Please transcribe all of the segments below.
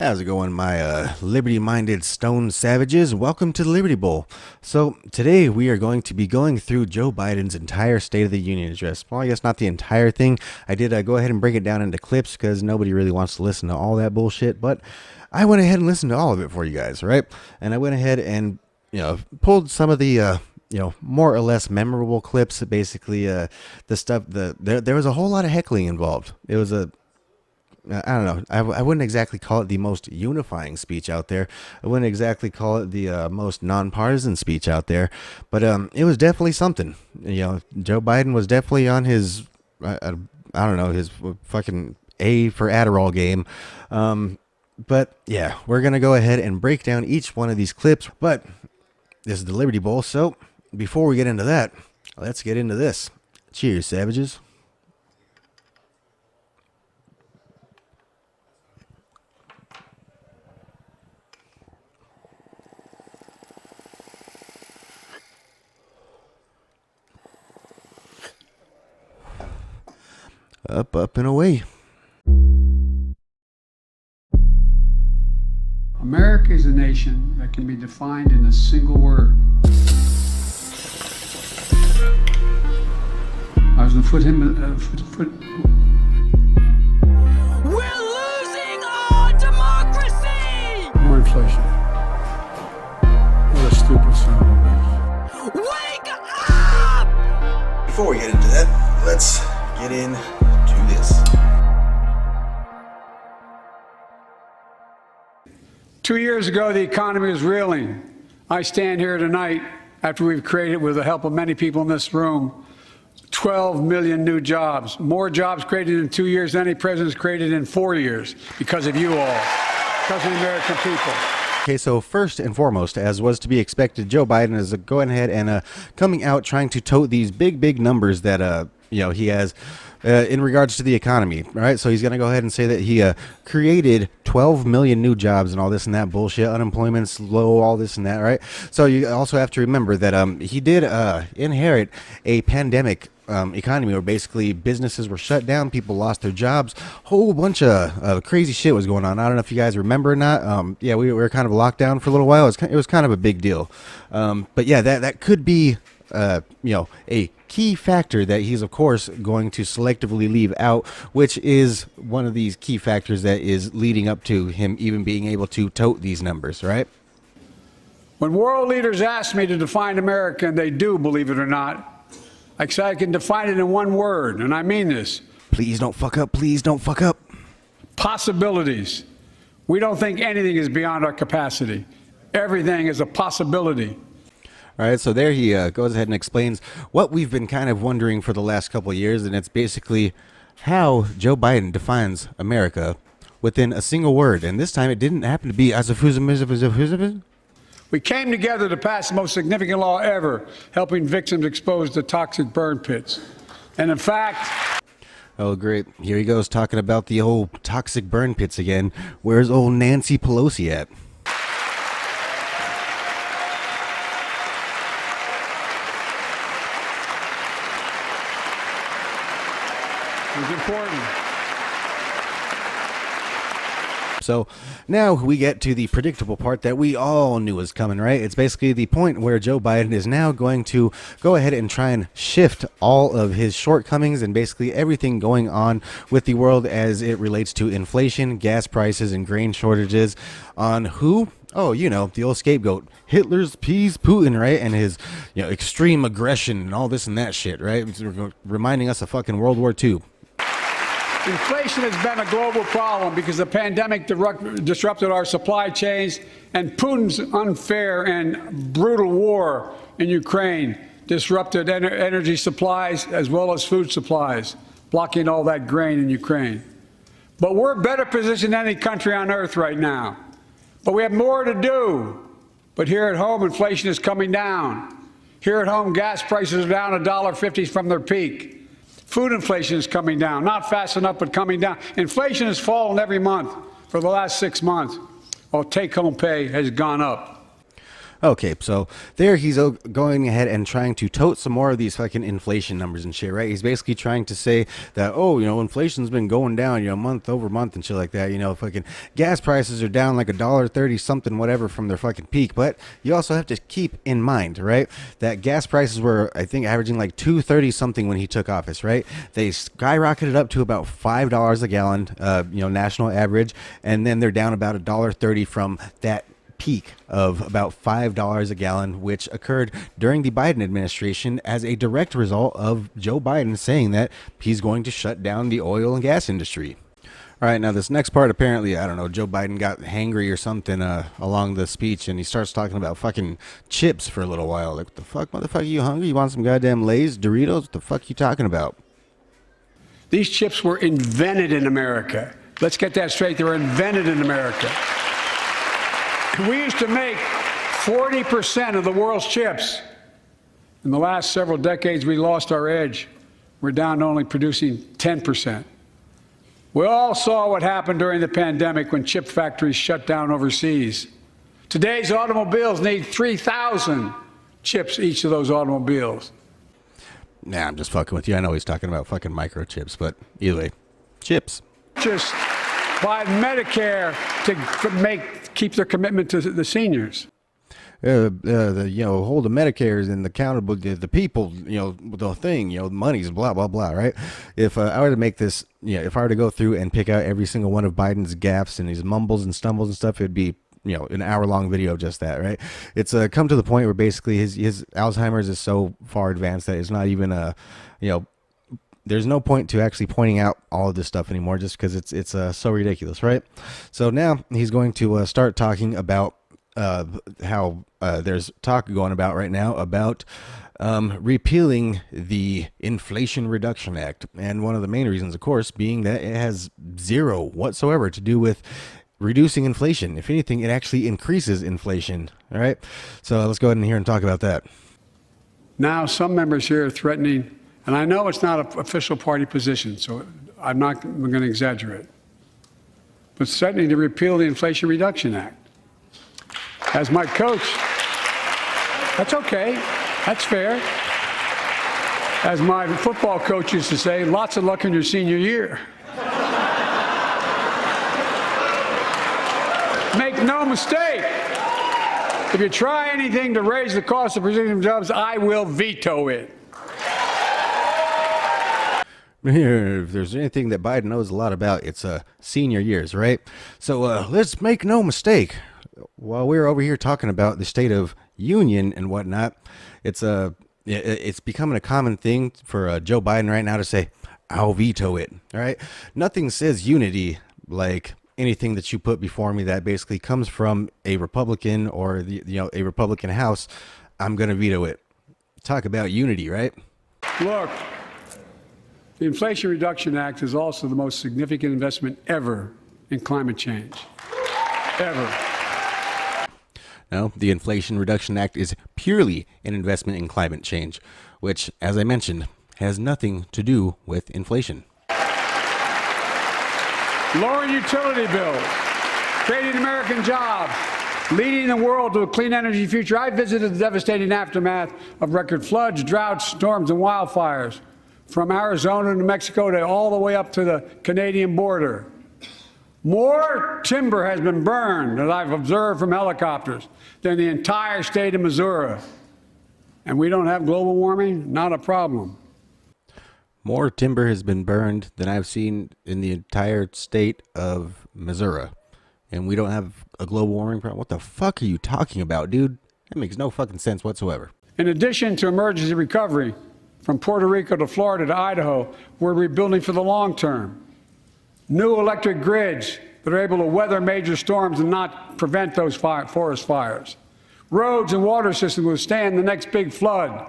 How's it going, my liberty-minded stone savages? Welcome to the Liberty Bowl. So today we are going to be going through Joe Biden's entire State of the Union address. Well, I guess not the entire thing. I did go ahead and break it down into clips because nobody really wants to listen to all that bullshit. But I went ahead and listened to all of it for you guys, right? And I went ahead and pulled some of the more or less memorable clips. Basically, the stuff. There was a whole lot of heckling involved. It was I don't know. I wouldn't exactly call it the most unifying speech out there. I wouldn't exactly call it the most nonpartisan speech out there. But it was definitely something. Joe Biden was definitely on his, I don't know, his fucking A for Adderall game. But yeah, we're going to go ahead and break down each one of these clips. But this is the Liberty Bowl. So before we get into that, let's get into this. Cheers, savages. Up, and away. America is a nation that can be defined in a single word. I was going to We're losing our democracy! More inflation. What a stupid son of a bitch. Wake up! Before we get into that, let's get into this. 2 years ago, the economy was reeling. I stand here tonight after we've created, with the help of many people in this room, 12 million new jobs. More jobs created in 2 years than any president's created in 4 years because of you all, because of the American people. Okay, so first and foremost, as was to be expected, Joe Biden is going ahead and coming out trying to tote these big numbers that he has in regards to the economy, right? So he's going to go ahead and say that he created 12 million new jobs and all this and that bullshit. Unemployment's low, all this and that, right? So you also have to remember that he did inherit a pandemic economy where basically businesses were shut down, people lost their jobs, whole bunch of crazy shit was going on. I don't know if you guys remember or not. Yeah, we were kind of locked down for a little while. It was kind of a big deal. But yeah, that could be a key factor that he's of course going to selectively leave out, which is one of these key factors that is leading up to him even being able to tote these numbers, right? When world leaders ask me to define America, and they do, believe it or not, I say I can define it in one word, and I mean this. Please don't fuck up. Please don't fuck up. Possibilities. We don't think anything is beyond our capacity. Everything is a possibility. All right, so there he goes ahead and explains what we've been kind of wondering for the last couple of years, and it's basically how Joe Biden defines America within a single word. And this time it didn't happen to be We came together to pass the most significant law ever, helping victims exposed to toxic burn pits. And in fact... Oh, great. Here he goes talking about the old toxic burn pits again. Where's old Nancy Pelosi at? It's important. So now we get to the predictable part that we all knew was coming, right? It's basically the point where Joe Biden is now going to go ahead and try and shift all of his shortcomings and basically everything going on with the world as it relates to inflation, gas prices, and grain shortages on who? Oh, the old scapegoat, Hitler's peas Putin, right? And his, extreme aggression and all this and that shit, right? It's reminding us of fucking World War II. Inflation has been a global problem because the pandemic disrupted our supply chains, and Putin's unfair and brutal war in Ukraine disrupted energy supplies as well as food supplies, blocking all that grain in Ukraine. But we're better positioned than any country on earth right now. But we have more to do. But here at home, inflation is coming down. Here at home, gas prices are down $1.50 from their peak. Food inflation is coming down, not fast enough, but coming down. Inflation has fallen every month for the last 6 months, while take-home pay has gone up. Okay, so there he's going ahead and trying to tote some more of these fucking inflation numbers and shit, right? He's basically trying to say that, oh, inflation's been going down, month over month and shit like that. Fucking gas prices are down like $1.30 something, whatever, from their fucking peak. But you also have to keep in mind, right, that gas prices were, I think, averaging like $2.30 something when he took office, right? They skyrocketed up to about $5 a gallon, national average, and then they're down about $1.30 from that peak of about $5 a gallon, which occurred during the Biden administration as a direct result of Joe Biden saying that he's going to shut down the oil and gas industry. All right, now this next part, apparently, I don't know, Joe Biden got hangry or something along the speech, and he starts talking about fucking chips for a little while. Like, what the fuck, motherfucker, you hungry? You want some goddamn Lay's, Doritos? What the fuck you talking about? These chips were invented in America. Let's get that straight. They were invented in America. We used to make 40% of the world's chips. In the last several decades, we lost our edge. We're down to only producing 10%. We all saw what happened during the pandemic when chip factories shut down overseas. Today's automobiles need 3,000 chips, each of those automobiles. Nah, I'm just fucking with you. I know he's talking about fucking microchips, but either way, chips. Just by Medicare to keep their commitment to the seniors. Hold the Medicare's and accountable to the people, the thing, money's blah, blah, blah, right? If I were to make this, if I were to go through and pick out every single one of Biden's gaffes and his mumbles and stumbles and stuff, it'd be, an hour-long video of just that, right? It's come to the point where basically his Alzheimer's is so far advanced that it's not even there's no point to actually pointing out all of this stuff anymore, just because it's so ridiculous, right? So now he's going to start talking about how there's talk going about right now about repealing the Inflation Reduction Act. And one of the main reasons, of course, being that it has zero whatsoever to do with reducing inflation. If anything, it actually increases inflation. All right. So let's go ahead and hear and talk about that. Now, some members here are threatening, and I know it's not an official party position, so I'm going to exaggerate, but threatening to repeal the Inflation Reduction Act. As my coach, that's okay, that's fair. As my football coach used to say, lots of luck in your senior year. Make no mistake, if you try anything to raise the cost of producing jobs, I will veto it. If there's anything that Biden knows a lot about, it's senior years, right? So let's make no mistake. While we're over here talking about the State of Union and whatnot, it's becoming a common thing for Joe Biden right now to say, I'll veto it. All right. Nothing says unity like anything that you put before me that basically comes from a Republican or a Republican House. I'm going to veto it. Talk about unity, right? Look, the Inflation Reduction Act is also the most significant investment ever in climate change. Ever. No, the Inflation Reduction Act is purely an investment in climate change, which, as I mentioned, has nothing to do with inflation. Lowering utility bills, creating American jobs, leading the world to a clean energy future. I visited the devastating aftermath of record floods, droughts, storms, and wildfires from Arizona to Mexico to all the way up to the Canadian border. More timber has been burned, as I've observed from helicopters, than the entire state of Missouri. And we don't have global warming? Not a problem. More timber has been burned than I've seen in the entire state of Missouri. And we don't have a global warming problem? What the fuck are you talking about, dude? That makes no fucking sense whatsoever. In addition to emergency recovery, from Puerto Rico to Florida to Idaho, we're rebuilding for the long term. New electric grids that are able to weather major storms and not prevent those forest fires. Roads and water systems withstand the next big flood.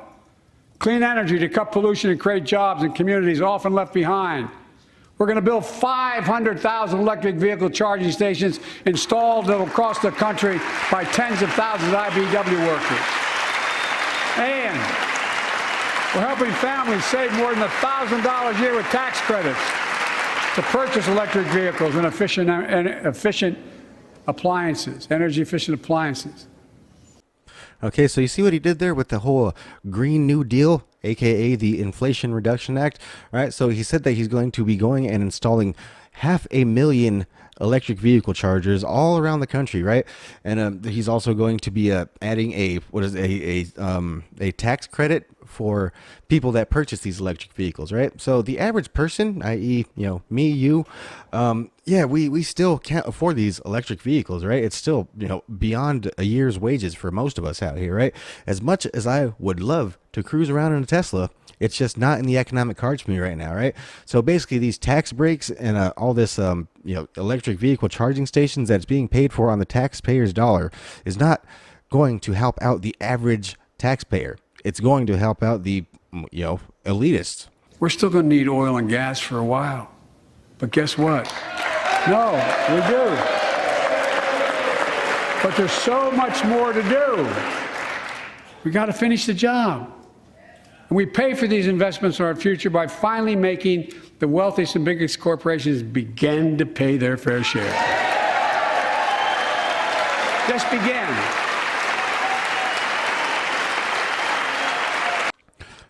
Clean energy to cut pollution and create jobs in communities often left behind. We're going to build 500,000 electric vehicle charging stations installed across the country by tens of thousands of IBEW workers. And we're helping families save more than $1,000 a year with tax credits to purchase electric vehicles and efficient appliances, energy-efficient appliances. Okay, so you see what he did there with the whole Green New Deal, aka the Inflation Reduction Act, right? So he said that he's going to be going and installing 500,000 electric vehicle chargers all around the country, right? And he's also going to be adding a tax credit for people that purchase these electric vehicles, right? So the average person, i.e., me, you, yeah, we still can't afford these electric vehicles, right? It's still beyond a year's wages for most of us out here, right? As much as I would love to cruise around in a Tesla, it's just not in the economic cards for me right now, right? So basically, these tax breaks and all this, electric vehicle charging stations that's being paid for on the taxpayer's dollar is not going to help out the average taxpayer. It's going to help out the, elitists. We're still going to need oil and gas for a while. But guess what? No, we do. But there's so much more to do. We got to finish the job. And we pay for these investments in our future by finally making the wealthiest and biggest corporations begin to pay their fair share. Just begin.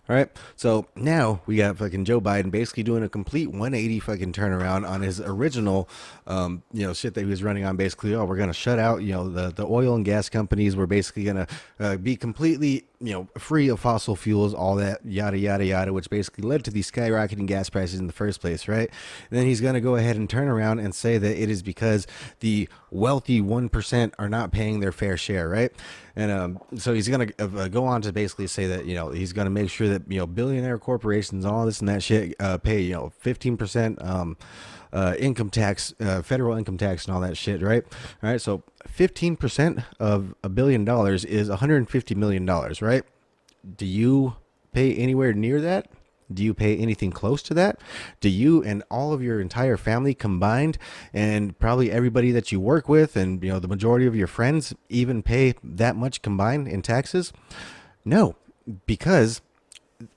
All right, so now we got fucking Joe Biden basically doing a complete 180 fucking turnaround on his original, shit that he was running on. Basically, we're gonna shut out, the oil and gas companies. We're basically gonna be completely, free of fossil fuels, all that yada yada yada, which basically led to these skyrocketing gas prices in the first place, right? And then he's gonna go ahead and turn around and say that it is because the wealthy 1% are not paying their fair share, right? And so he's gonna go on to basically say that he's gonna make sure that billionaire corporations, all this and that shit, pay 15% income tax, federal income tax, and all that shit, right? All right, so 15% of $1 billion is $150 million, right? Do you pay anywhere near that? Do you pay anything close to that? Do you and all of your entire family combined, and probably everybody that you work with, and the majority of your friends, even pay that much combined in taxes? No, because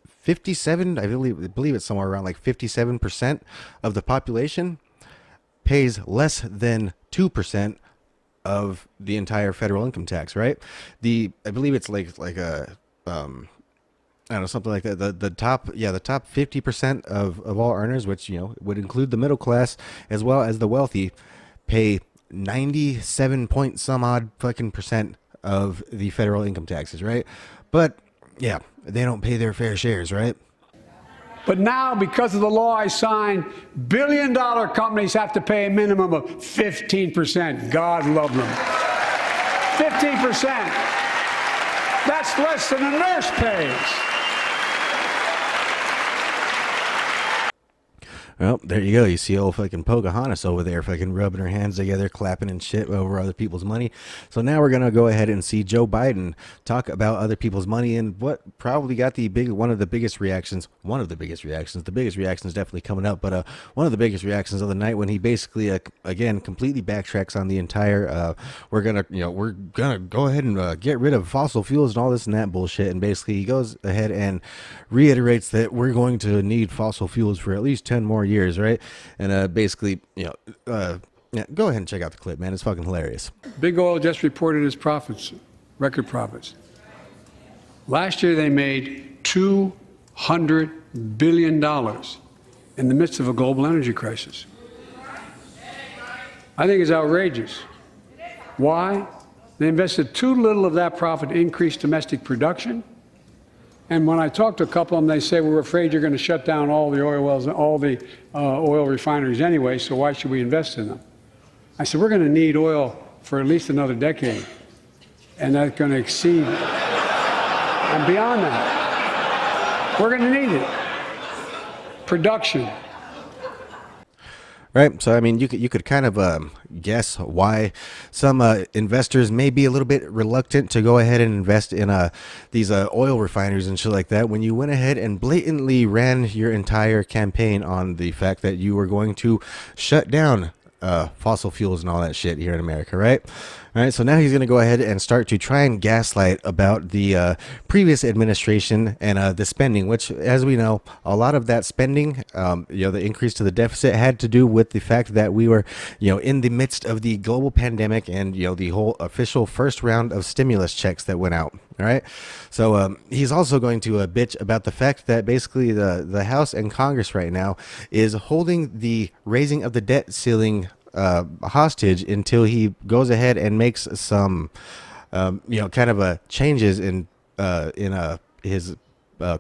57, I believe it's somewhere around like 57% of the population pays less than 2% of the entire federal income tax, right? I believe it's like a I don't know, something like that. The top 50% of all earners, which would include the middle class as well as the wealthy, pay 97 point some odd fucking percent of the federal income taxes, right? But yeah, they don't pay their fair shares, right? But now, because of the law I signed, billion-dollar companies have to pay a minimum of 15%. God love them. 15%. That's less than a nurse pays. Well, there you go. You see old fucking Pocahontas over there fucking rubbing her hands together, clapping and shit over other people's money. So now we're going to go ahead and see Joe Biden talk about other people's money, and what probably got one of the biggest reactions. The biggest reaction is definitely coming up, but one of the biggest reactions of the night, when he basically, again, completely backtracks on the entire, we're going to go ahead and get rid of fossil fuels and all this and that bullshit. And basically he goes ahead and reiterates that we're going to need fossil fuels for at least 10 more years, right? And basically, yeah, go ahead and check out the clip, man. It's fucking hilarious. Big Oil just reported its profits, record profits. Last year they made $200 billion in the midst of a global energy crisis. I think it's outrageous. Why? They invested too little of that profit to increase domestic production. And when I talk to a couple of them, they say, we're afraid you're going to shut down all the oil wells and all the oil refineries anyway, so why should we invest in them? I said, we're going to need oil for at least another decade, and that's going to exceed and beyond that. We're going to need it. Production. Right. So, I mean, you could kind of guess why some investors may be a little bit reluctant to go ahead and invest in these oil refineries and shit like that, when you went ahead and blatantly ran your entire campaign on the fact that you were going to shut down fossil fuels and all that shit here in America, right? All right, so now he's going to go ahead and start to try and gaslight about the previous administration and the spending, which, as we know, a lot of that spending, the increase to the deficit had to do with the fact that we were, in the midst of the global pandemic and, the whole official first round of stimulus checks that went out. All right. So he's also going to bitch about the fact that basically the House and Congress right now is holding the raising of the debt ceiling hostage until he goes ahead and makes some, kind of a changes in his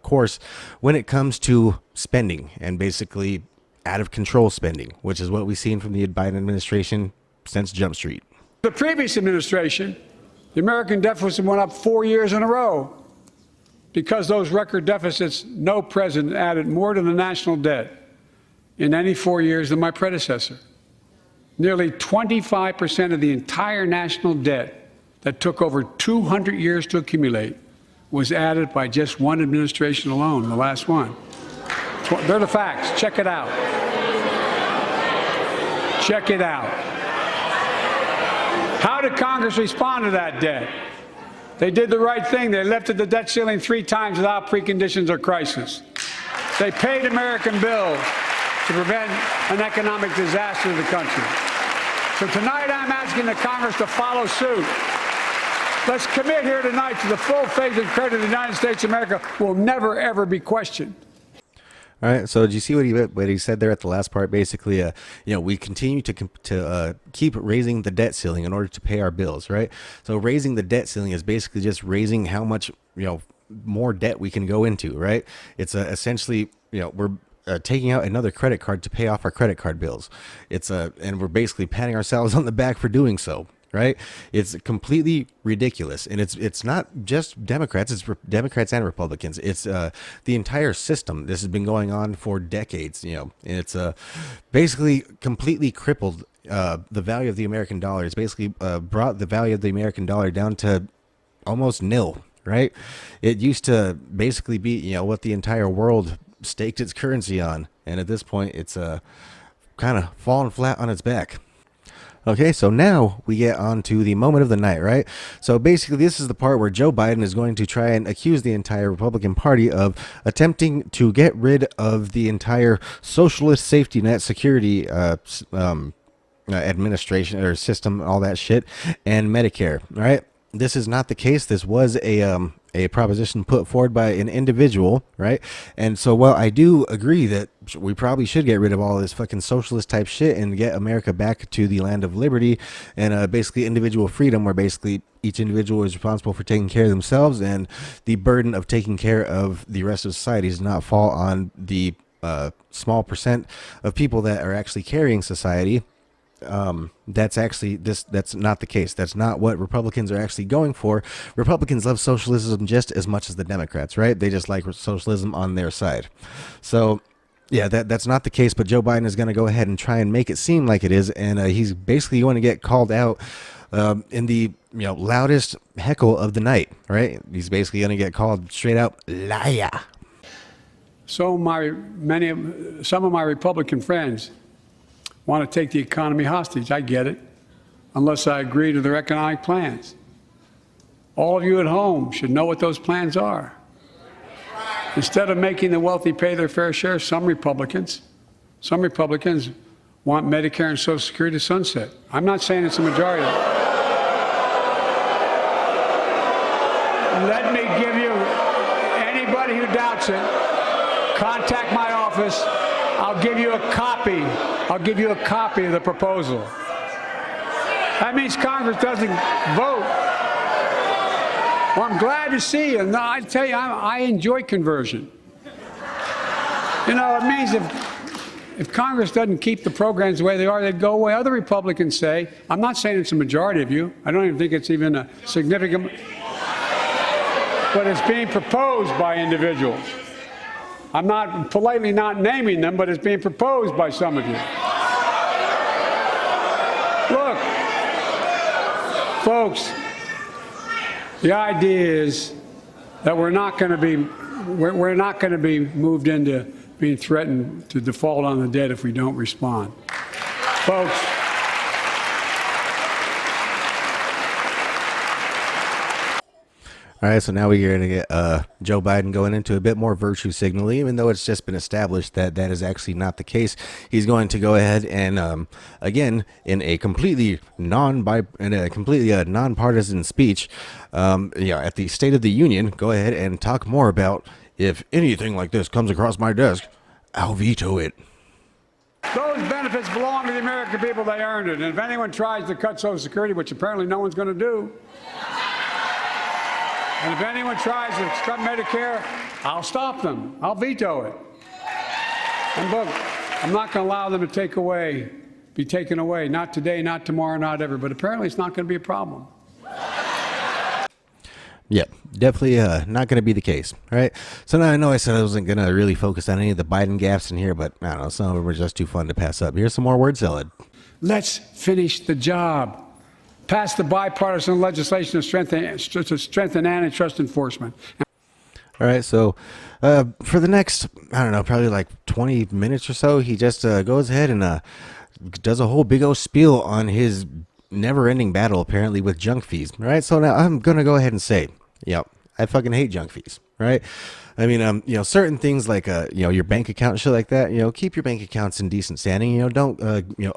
course when it comes to spending and basically out of control spending, which is what we've seen from the Biden administration since Jump Street. The previous administration, the American deficit went up 4 years in a row. Because those record deficits, no president added more to the national debt in any 4 years than my predecessor. Nearly 25% of the entire national debt that took over 200 years to accumulate was added by just one administration alone, the last one. They're the facts. Check it out. Check it out. How did Congress respond to that debt? They did the right thing. They lifted the debt ceiling 3 times without preconditions or crisis. They paid American bills to prevent an economic disaster in the country. So tonight I'm asking the Congress to follow suit. Let's commit here tonight to the full faith and credit of the United States of America will never, ever be questioned. All right. So did you see what he said there at the last part? Basically, we continue to keep raising the debt ceiling in order to pay our bills, right? So raising the debt ceiling is basically just raising how much, more debt we can go into, right? It's essentially, we're taking out another credit card to pay off our credit card bills. And we're basically patting ourselves on the back for doing so. Right? It's completely ridiculous. And it's not just Democrats, it's Democrats and Republicans. It's the entire system. This has been going on for decades, and it's basically completely crippled the value of the American dollar. It's basically brought the value of the American dollar down to almost nil, right? It used to basically be, what the entire world staked its currency on. And at this point, it's kind of fallen flat on its back. Okay, so now we get on to the moment of the night, right? So basically, this is the part where Joe Biden is going to try and accuse the entire Republican Party of attempting to get rid of the entire socialist safety net security administration or system, all that shit, and Medicare, right? This is not the case. This was a proposition put forward by an individual, right? And so, while I do agree that we probably should get rid of all this fucking socialist type shit and get America back to the land of liberty and basically individual freedom, where basically each individual is responsible for taking care of themselves, and the burden of taking care of the rest of society does not fall on the small percent of people that are actually carrying society. That's not the case. That's not what Republicans are actually going for. Republicans love socialism just as much as the Democrats, right? They just like socialism on their side. So yeah, that's not the case, but Joe Biden is going to go ahead and try and make it seem like it is. And he's basically going to get called out in the loudest heckle of the night, right? He's basically going to get called straight out liar. So some of my Republican friends want to take the economy hostage. I get it, unless I agree to their economic plans. All of you at home should know what those plans are. Instead of making the wealthy pay their fair share, some Republicans want Medicare and Social Security to sunset. I'm not saying it's a majority. Let me give you, anybody who doubts it, contact my office. I'll give you a copy of the proposal. That means Congress doesn't vote. Well, I'm glad to see you. No, I tell you, I enjoy conversion. It means if Congress doesn't keep the programs the way they are, they'd go away. Other Republicans say, I'm not saying it's a majority of you. I don't even think it's even a significant, but it's being proposed by individuals. I'm not politely not naming them, but it's being proposed by some of you. Look, folks, the idea is that we're not going to be moved into being threatened to default on the debt if we don't respond. Folks, All right, so now we're going to get Joe Biden going into a bit more virtue signaling, even though it's just been established that that is actually not the case. He's going to go ahead and, again, in a completely nonpartisan speech, at the State of the Union, go ahead and talk more about if anything like this comes across my desk, I'll veto it. Those benefits belong to the American people. They earned it. And if anyone tries to cut Social Security, which apparently no one's going to do, and if anyone tries to cut Medicare, I'll stop them. I'll veto it. And look, I'm not going to allow them to be taken away. Not today, not tomorrow, not ever. But apparently it's not going to be a problem. Yeah, definitely not going to be the case, right? So now I know I said I wasn't going to really focus on any of the Biden gaffes in here, but I don't know, some of them were just too fun to pass up. Here's some more word salad. Let's finish the job. Pass the bipartisan legislation to strengthen antitrust enforcement. All right, so for the next, I don't know, probably like 20 minutes or so, he just goes ahead and does a whole big old spiel on his never-ending battle, apparently, with junk fees. All right, so now I'm going to go ahead and say, I fucking hate junk fees, right? I mean, certain things like, your bank account, shit like that, keep your bank accounts in decent standing, don't,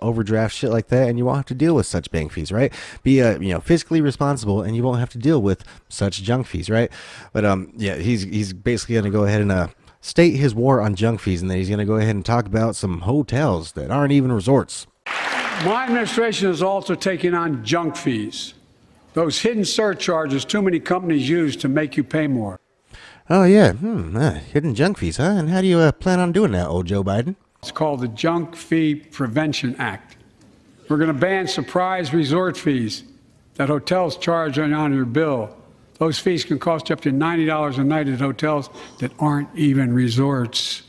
overdraft shit like that, and you won't have to deal with such bank fees, right? Be, fiscally responsible, and you won't have to deal with such junk fees, right? But, he's basically going to go ahead and, state his war on junk fees, and then he's going to go ahead and talk about some hotels that aren't even resorts. My administration is also taking on junk fees, those hidden surcharges too many companies use to make you pay more. Oh, yeah. Hidden junk fees, huh? And how do you plan on doing that, old Joe Biden? It's called the Junk Fee Prevention Act. We're going to ban surprise resort fees that hotels charge on your bill. Those fees can cost you up to $90 a night at hotels that aren't even resorts.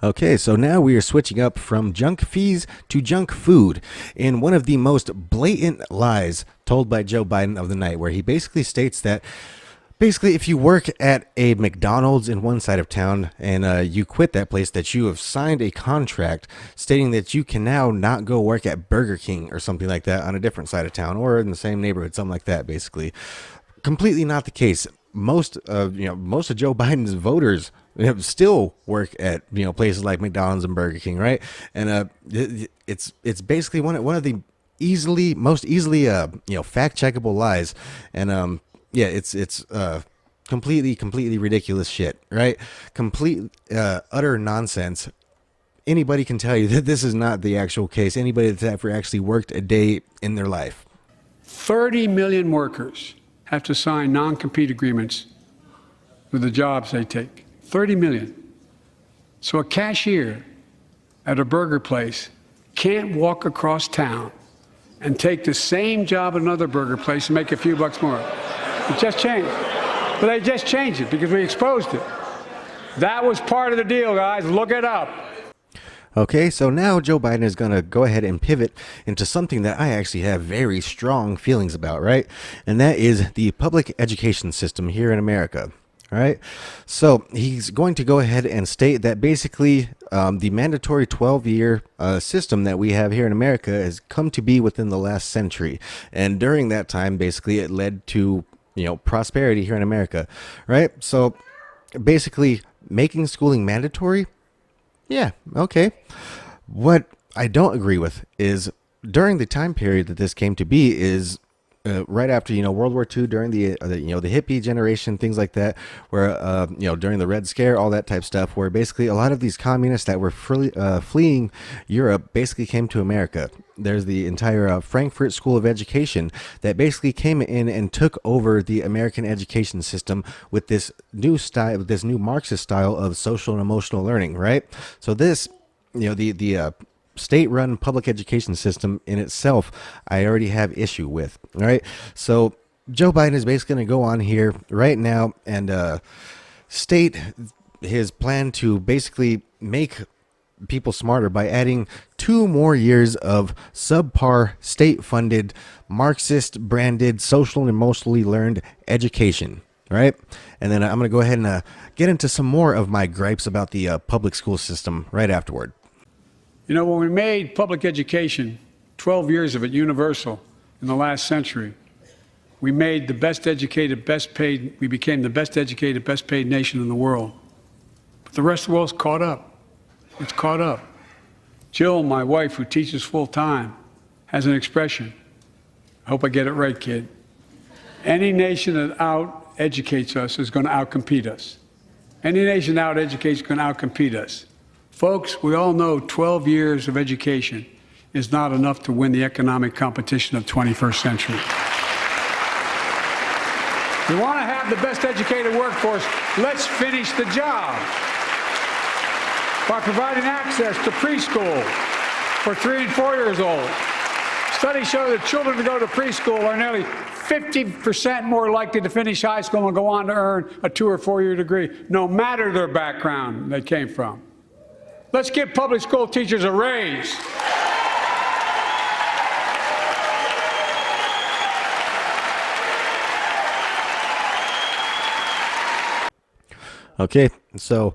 Okay, so now we are switching up from junk fees to junk food in one of the most blatant lies told by Joe Biden of the night, where he basically states that if you work at a McDonald's in one side of town and you quit that place, that you have signed a contract stating that you can now not go work at Burger King or something like that on a different side of town or in the same neighborhood, something like that, basically. Completely not the case. Most of Joe Biden's voters still work at places like McDonald's and Burger King, right? And it's basically one of the most easily fact checkable lies, and it's completely ridiculous shit, right? Complete utter nonsense. Anybody can tell you that this is not the actual case. Anybody that's ever actually worked a day in their life. 30 million workers have to sign non-compete agreements with the jobs they take. 30 million. So a cashier at a burger place can't walk across town and take the same job at another burger place and make a few bucks more. It just changed. But they just changed it because we exposed it. That was part of the deal, guys. Look it up. Okay, so now Joe Biden is going to go ahead and pivot into something that I actually have very strong feelings about, right? And that is the public education system here in America. All right. So he's going to go ahead and state that basically the mandatory 12-year system that we have here in America has come to be within the last century. And during that time, basically, it led to, prosperity here in America. Right. So basically making schooling mandatory. Yeah. OK. What I don't agree with is during the time period that this came to be is right after, World War II, during the hippie generation, things like that, where, during the Red Scare, all that type stuff, where basically a lot of these communists that were fleeing Europe basically came to America. There's the entire Frankfurt School of Education that basically came in and took over the American education system with this new style, this new Marxist style of social and emotional learning, right? So this, the state-run public education system in itself, I already have issue with. All right, so Joe Biden is basically going to go on here right now and state his plan to basically make people smarter by adding 2 more years of subpar state-funded Marxist-branded social and emotionally learned education. Right, and then I'm going to go ahead and get into some more of my gripes about the public school system right afterward. When we made public education, 12 years of it, universal in the last century, We made the best educated, best paid, we became the best educated, best paid nation in the world. But the rest of the world's caught up. It's caught up. Jill, my wife, who teaches full time, has an expression. I hope I get it right, kid. Any nation that out-educates us is going to outcompete us. Any nation that out-educates is going to outcompete us. Folks, we all know 12 years of education is not enough to win the economic competition of the 21st century. We want to have the best educated workforce. Let's finish the job by providing access to preschool for 3 and 4 years old. Studies show that children who go to preschool are nearly 50% more likely to finish high school and go on to earn a 2 or 4 year degree, no matter their background they came from. Let's give public school teachers a raise. Okay, so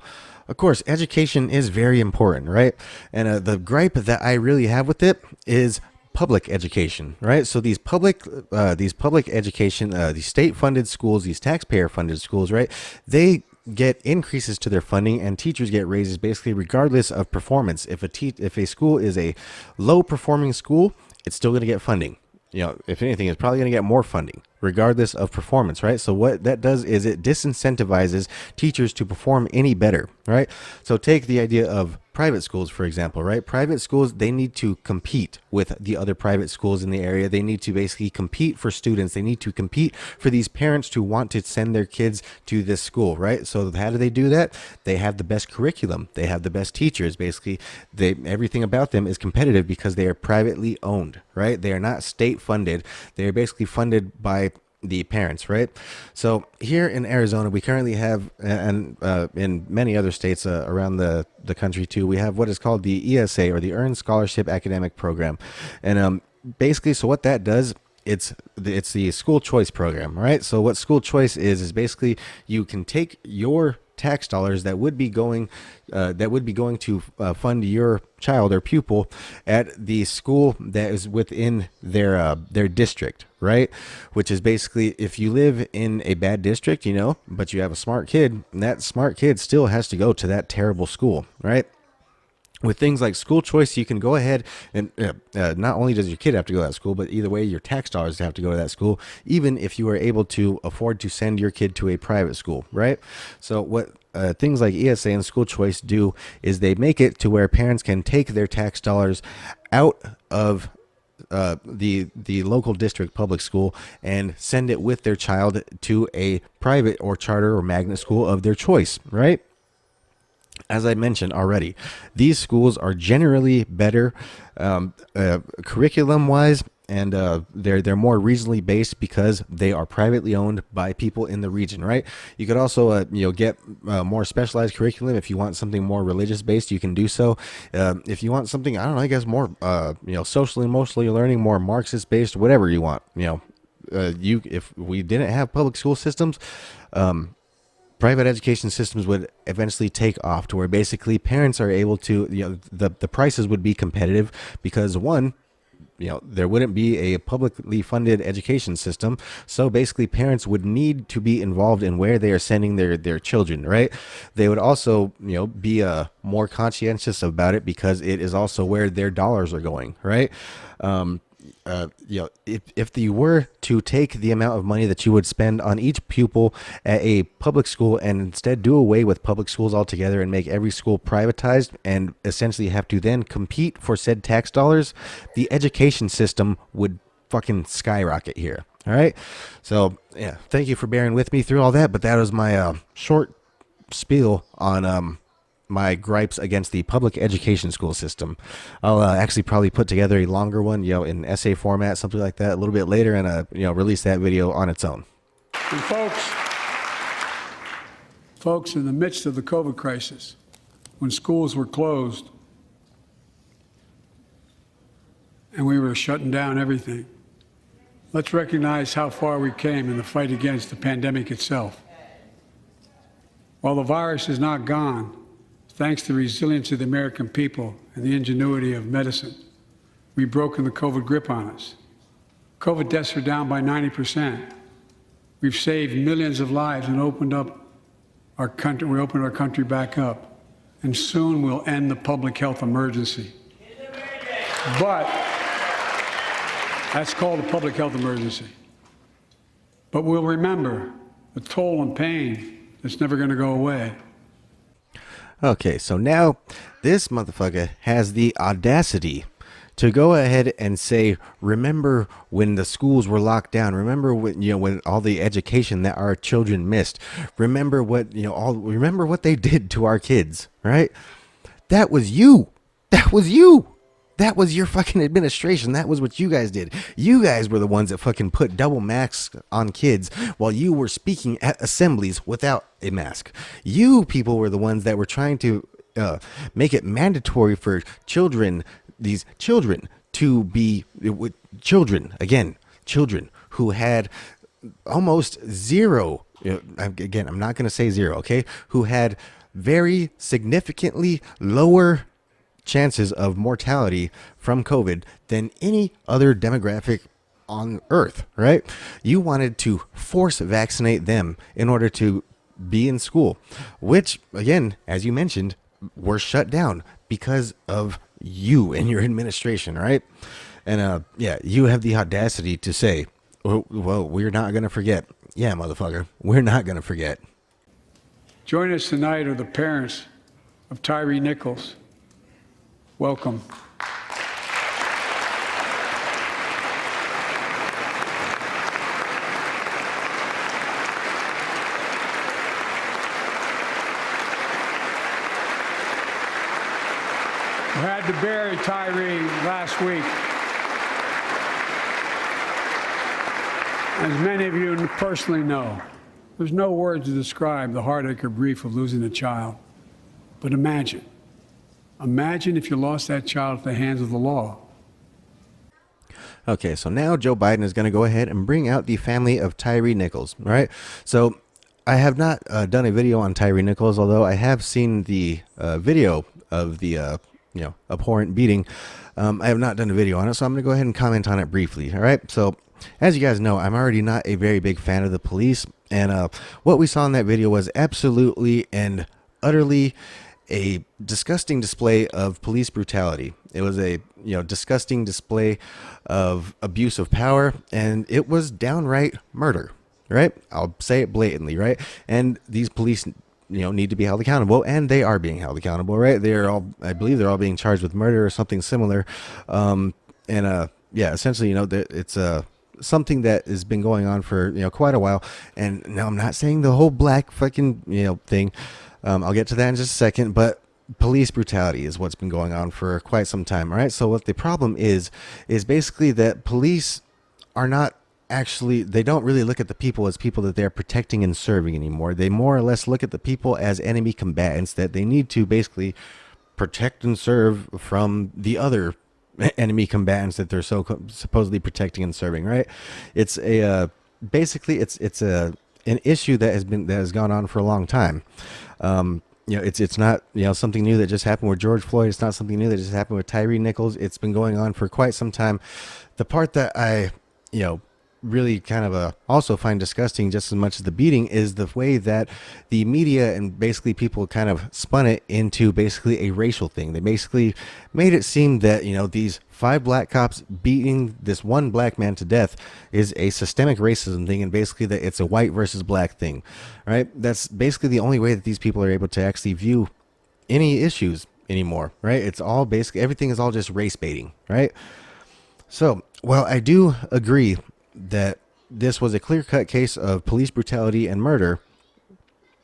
of course, education is very important, right? And the gripe that I really have with it is public education, right? So these public education, these state-funded schools, these taxpayer-funded schools, right? They get increases to their funding, and teachers get raises basically regardless of performance. If a school is a low-performing school, it's still going to get funding. You know, if anything, it's probably going to get more funding regardless of performance, right? So what that does is it disincentivizes teachers to perform any better, right? So take the idea of private schools, for example, right? Private schools, they need to compete with the other private schools in the area. They need to basically compete for students. They need to compete for these parents to want to send their kids to this school, right? So how do they do that? They have the best curriculum. They have the best teachers. Basically, everything about them is competitive because they are privately owned, right? They are not state funded. They are basically funded by the parents, right? So here in Arizona, we currently have, and in many other states around the country too, we have what is called the ESA, or the Earned Scholarship Academic Program. And basically, so what that does, it's the school choice program, right? So what school choice is basically you can take your tax dollars that would be going to fund your child or pupil at the school that is within their district, right? Which is basically, if you live in a bad district, you know, but you have a smart kid, and that smart kid still has to go to that terrible school, right? With things like school choice, you can go ahead and not only does your kid have to go to that school, but either way, your tax dollars have to go to that school, even if you are able to afford to send your kid to a private school, right? So what things like ESA and school choice do is they make it to where parents can take their tax dollars out of the local district public school and send it with their child to a private or charter or magnet school of their choice, right? As I mentioned already, these schools are generally better curriculum-wise, and they're more regionally based because they are privately owned by people in the region, right? You could also get more specialized curriculum. If you want something more religious based, you can do so. If you want something, I don't know, I guess more socially and emotionally learning, more Marxist based, whatever you want. If we didn't have public school systems, private education systems would eventually take off to where basically parents are able to, the prices would be competitive because one, there wouldn't be a publicly funded education system. So basically parents would need to be involved in where they are sending their children, right? They would also, be more conscientious about it because it is also where their dollars are going, right? If you were to take the amount of money that you would spend on each pupil at a public school and instead do away with public schools altogether and make every school privatized and essentially have to then compete for said tax dollars, the education system would fucking skyrocket here. All right. So yeah, thank you for bearing with me through all that. But that was my short spiel on my gripes against the public education school system. I'll actually probably put together a longer one, in essay format, something like that, a little bit later, and release that video on its own. And folks, in the midst of the COVID crisis, when schools were closed and we were shutting down everything, let's recognize how far we came in the fight against the pandemic itself. While the virus is not gone, thanks to the resilience of the American people and the ingenuity of medicine, we've broken the COVID grip on us. COVID deaths are down by 90%. We've saved millions of lives and opened up our country. We opened our country back up. And soon we'll end the public health emergency. But that's called a public health emergency. But we'll remember the toll and pain that's never going to go away. Okay, so now this motherfucker has the audacity to go ahead and say, remember when the schools were locked down, remember when, when all the education that our children missed, remember what, remember what they did to our kids, right? That was you. That was you. That was your fucking administration. That was what you guys did. You guys were the ones that fucking put double masks on kids while you were speaking at assemblies without a mask. You people were the ones that were trying to make it mandatory for children, these children, to be children who had almost zero. Again, I'm not going to say zero, okay? Who had very significantly lower chances of mortality from COVID than any other demographic on earth, right? You wanted to force vaccinate them in order to be in school, which, again, as you mentioned, were shut down because of you and your administration, right? And yeah, you have the audacity to say, well, we're not going to forget. Yeah, motherfucker, we're not going to forget. Join us tonight are the parents of Tyree Nichols. Welcome. We had to bury Tyree last week. As many of you personally know, there's no words to describe the heartache or grief of losing a child. But imagine if you lost that child at the hands of the law. Okay, so now Joe Biden is going to go ahead and bring out the family of Tyree Nichols, right? So I have not done a video on Tyree Nichols, although I have seen the video of the abhorrent beating. I have not done a video on it, so I'm going to go ahead and comment on it briefly. All right, so as you guys know, I'm already not a very big fan of the police, and what we saw in that video was absolutely and utterly a disgusting display of police brutality. It was a disgusting display of abuse of power, and it was downright murder, right? I'll say it blatantly, right? And these police need to be held accountable, and they are being held accountable, right? I believe they're all being charged with murder or something similar. Yeah, essentially, it's something that has been going on for quite a while. And now I'm not saying the whole black fucking thing. I'll get to that in just a second, but police brutality is what's been going on for quite some time. All right. So what the problem is basically that police are not actually, they don't really look at the people as people that they're protecting and serving anymore. They more or less look at the people as enemy combatants that they need to basically protect and serve from the other enemy combatants that they're supposedly protecting and serving. Right. It's basically it's an issue that has gone on for a long time. It's not something new that just happened with George Floyd. It's not something new that just happened with Tyree Nichols. It's been going on for quite some time. The part that I really kind of also find disgusting just as much as the beating is the way that the media and basically people kind of spun it into basically a racial thing. They basically made it seem that these 5 black cops beating this one black man to death is a systemic racism thing, and basically that it's a white versus black thing, right? That's basically the only way that these people are able to actually view any issues anymore, right? It's all basically, everything is all just race baiting, right? So, well, I do agree that this was a clear-cut case of police brutality and murder.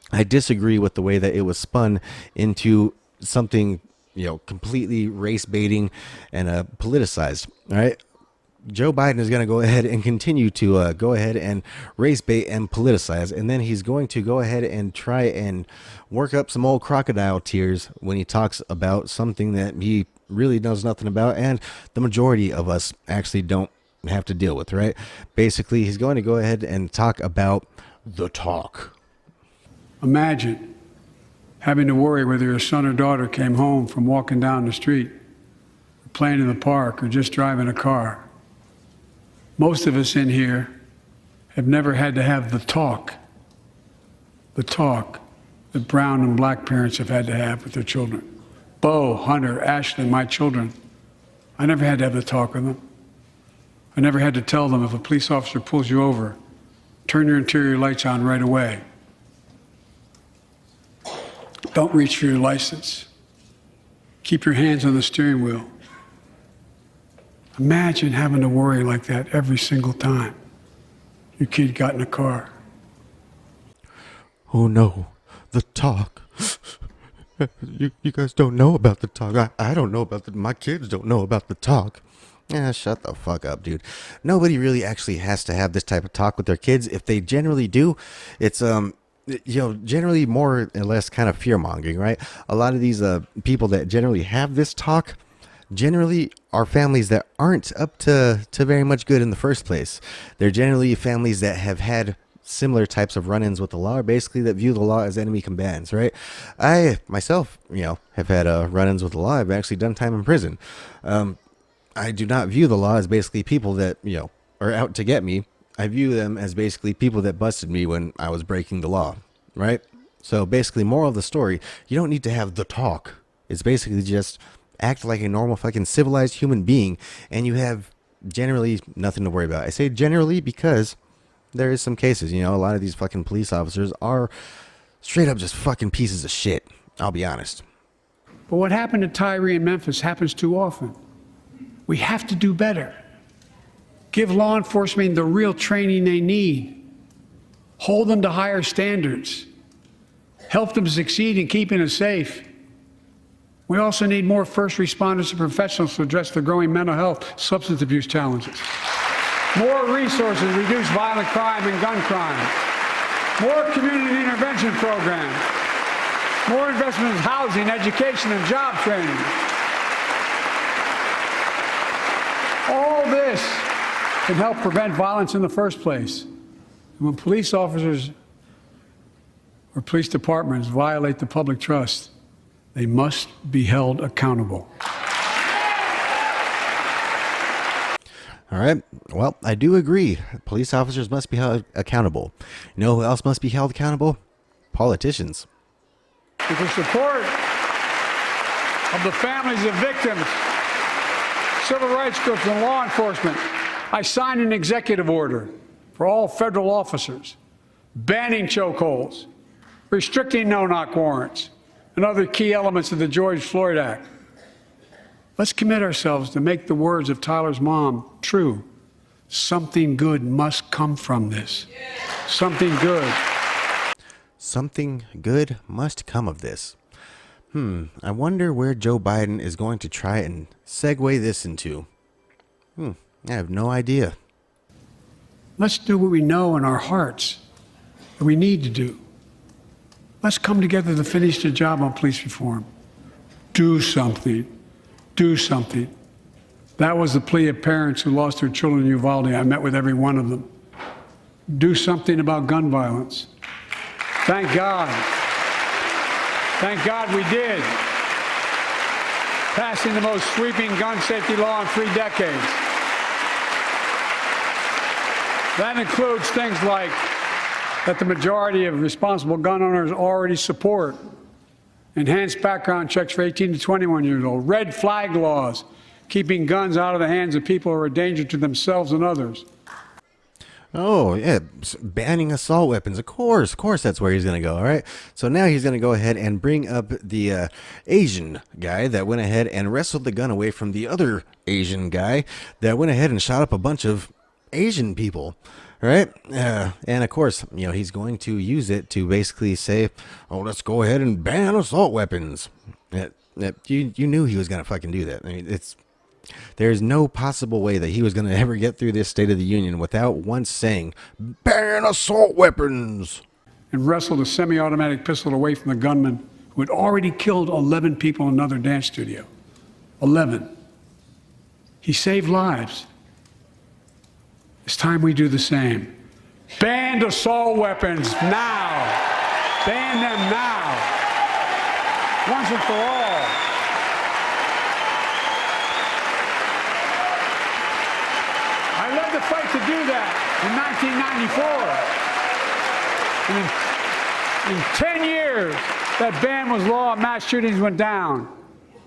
I disagree with the way that it was spun into something, completely race baiting and politicized. All right. Joe Biden is going to go ahead and continue to go ahead and race bait and politicize. And then he's going to go ahead and try and work up some old crocodile tears when he talks about something that he really knows nothing about. And the majority of us actually don't have to deal with, right? Basically, he's going to go ahead and talk about the talk. Imagine having to worry whether your son or daughter came home from walking down the street, playing in the park, or just driving a car. Most of us in here have never had to have the talk that brown and black parents have had to have with their children. Bo, Hunter, Ashley, my children, I never had to have the talk with them. I never had to tell them if a police officer pulls you over, turn your interior lights on right away. Don't reach for your license. Keep your hands on the steering wheel. Imagine having to worry like that every single time your kid got in a car. Oh no, the talk. You guys don't know about the talk. I don't know about my kids don't know about the talk. Yeah, shut the fuck up, dude. Nobody really actually has to have this type of talk with their kids. If they generally do, it's generally more or less kind of fear mongering, right? A lot of these people that generally have this talk generally are families that aren't up to very much good in the first place. They're generally families that have had similar types of run-ins with the law, or basically that view the law as enemy combatants, right? I myself, have had run-ins with the law. I've actually done time in prison. I do not view the law as basically people that, are out to get me. I view them as basically people that busted me when I was breaking the law, right? So basically, moral of the story, you don't need to have the talk. It's basically just act like a normal fucking civilized human being, and you have generally nothing to worry about. I say generally because there is some cases, a lot of these fucking police officers are straight up just fucking pieces of shit. I'll be honest. But what happened to Tyree in Memphis happens too often. We have to do better. Give law enforcement the real training they need. Hold them to higher standards. Help them succeed in keeping us safe. We also need more first responders and professionals to address the growing mental health, substance abuse challenges. More resources to reduce violent crime and gun crime. More community intervention programs. More investment in housing, education, and job training. All this can help prevent violence in the first place. And when police officers or police departments violate the public trust, they must be held accountable. All right. Well, I do agree. Police officers must be held accountable. You know who else must be held accountable? Politicians. With the support of the families of victims, civil rights groups, and law enforcement, I signed an executive order for all federal officers banning chokeholds, restricting no-knock warrants, and other key elements of the George Floyd Act. Let's commit ourselves to make the words of Tyler's mom true. Something good must come from this. Something good. Something good must come of this. I wonder where Joe Biden is going to try and segue this into. I have no idea. Let's do what we know in our hearts that we need to do. Let's come together to finish the job on police reform. Do something. Do something. That was the plea of parents who lost their children in Uvalde. I met with every one of them. Do something about gun violence. Thank God. Thank God we did. Passing the most sweeping gun safety law in 3 decades. That includes things like that the majority of responsible gun owners already support. Enhanced background checks for 18 to 21 years old. Red flag laws, keeping guns out of the hands of people who are a danger to themselves and others. Oh, yeah, banning assault weapons. Of course that's where he's going to go, all right? So now he's going to go ahead and bring up the Asian guy that went ahead and wrestled the gun away from the other Asian guy that went ahead and shot up a bunch of Asian people, right? And of course, he's going to use it to basically say, oh, let's go ahead and ban assault weapons. You knew he was going to fucking do that. I mean, there's no possible way that he was going to ever get through this State of the Union without once saying, ban assault weapons. And wrestled a semi-automatic pistol away from the gunman who had already killed 11 people in another dance studio. 11. He saved lives. It's time we do the same. Ban assault weapons now. Ban them now. Once and for all. I led the fight do that in 1994. And in 10 years, that ban was law and mass shootings went down.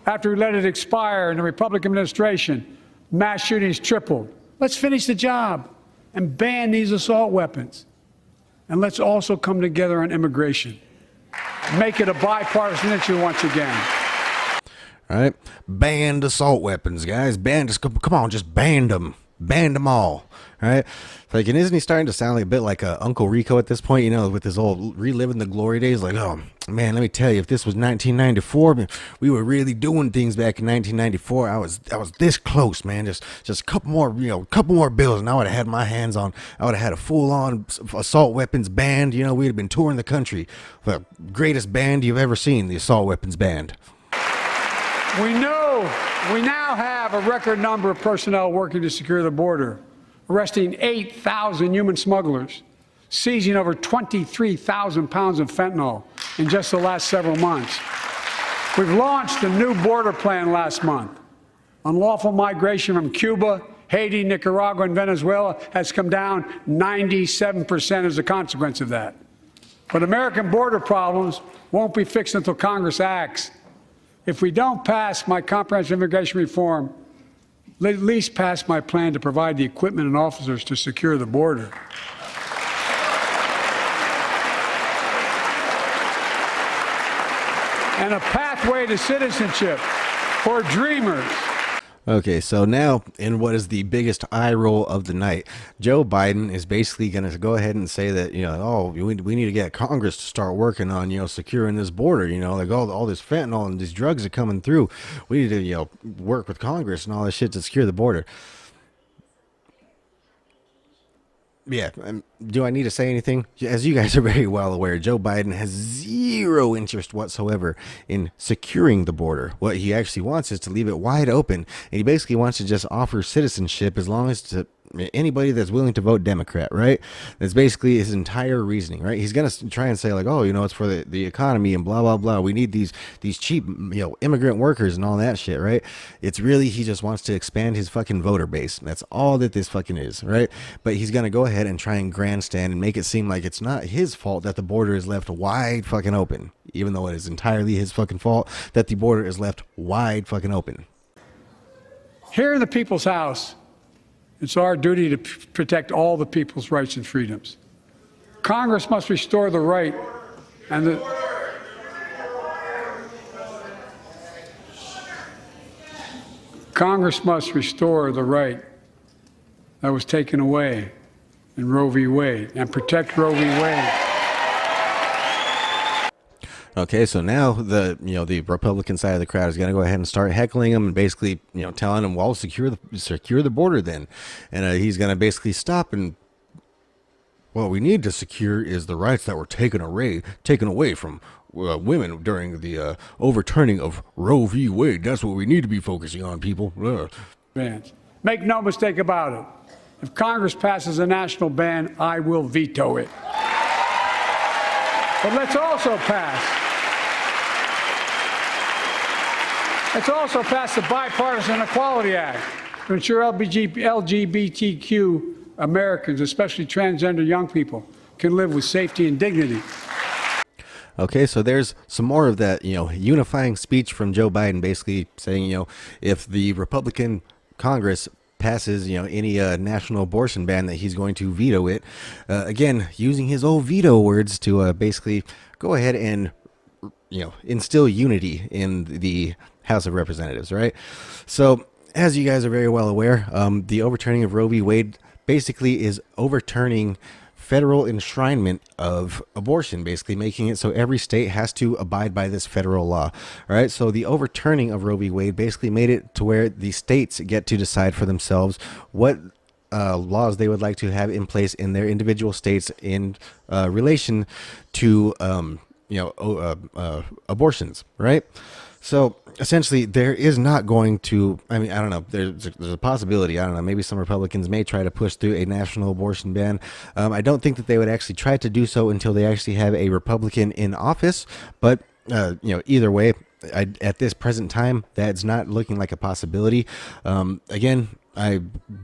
After we let it expire in the Republican administration, mass shootings tripled. Let's finish the job and ban these assault weapons. And let's also come together on immigration. Make it a bipartisan issue once again. All right, banned assault weapons, guys. Banned. Come on, just banned them. Banned them all. All right. Like, and isn't he starting to sound like a bit like Uncle Rico at this point? You know, with his old reliving the glory days. Like, oh man, let me tell you, if this was 1994, man, we were really doing things back in 1994. I was this close, man. Just a couple more, couple more bills, and I would have had my hands on. I would have had a full-on assault weapons band. You know, we'd have been touring the country. The greatest band you've ever seen, the assault weapons band. We now have a record number of personnel working to secure the border, arresting 8,000 human smugglers, seizing over 23,000 pounds of fentanyl in just the last several months. We've launched a new border plan last month. Unlawful migration from Cuba, Haiti, Nicaragua, and Venezuela has come down 97% as a consequence of that. But American border problems won't be fixed until Congress acts. If we don't pass my comprehensive immigration reform, at least pass my plan to provide the equipment and officers to secure the border. And a pathway to citizenship for dreamers. Okay, so now in what is the biggest eye roll of the night, Joe Biden is basically going to go ahead and say that, we need to get Congress to start working on, securing this border, like all this fentanyl and these drugs are coming through. We need to, work with Congress and all this shit to secure the border. Yeah, do I need to say anything? As you guys are very well aware, Joe Biden has zero interest whatsoever in securing the border. What he actually wants is to leave it wide open, and he basically wants to just offer citizenship as long as to anybody that's willing to vote Democrat, right? That's basically his entire reasoning, right? He's going to try and say like, oh, it's for the economy and blah, blah, blah. We need these cheap, immigrant workers and all that shit, right? It's really, he just wants to expand his fucking voter base. That's all that this fucking is, right? But he's going to go ahead and try and grandstand and make it seem like it's not his fault that the border is left wide fucking open, even though it is entirely his fucking fault that the border is left wide fucking open. Here in the people's house, it's our duty to protect all the people's rights and freedoms. Congress must restore the right and the Congress must restore the right that was taken away in Roe v. Wade and protect Roe v. Wade. Okay, so now the Republican side of the crowd is going to go ahead and start heckling him and basically telling him, well, secure the border then, and he's going to basically stop and what we need to secure is the rights that were taken away from women during the overturning of Roe v. Wade. That's what we need to be focusing on, people. Make no mistake about it. If Congress passes a national ban, I will veto it. But let's also pass the Bipartisan Equality Act to ensure LGBTQ Americans, especially transgender young people, can live with safety and dignity. Okay, so there's some more of that, unifying speech from Joe Biden, basically saying, if the Republican Congress passes, any national abortion ban, that he's going to veto it. Again, using his old veto words to basically go ahead and, instill unity in the House of Representatives, right? So, as you guys are very well aware, the overturning of Roe v. Wade basically is overturning federal enshrinement of abortion, basically making it so every state has to abide by this federal law. All right. So the overturning of Roe v. Wade basically made it to where the states get to decide for themselves what laws they would like to have in place in their individual states in relation to, abortions. Right. So essentially, there is not going to, I don't know, there's a possibility, maybe some Republicans may try to push through a national abortion ban. I don't think that they would actually try to do so until they actually have a Republican in office. But, either way, at this present time, that's not looking like a possibility. Again, I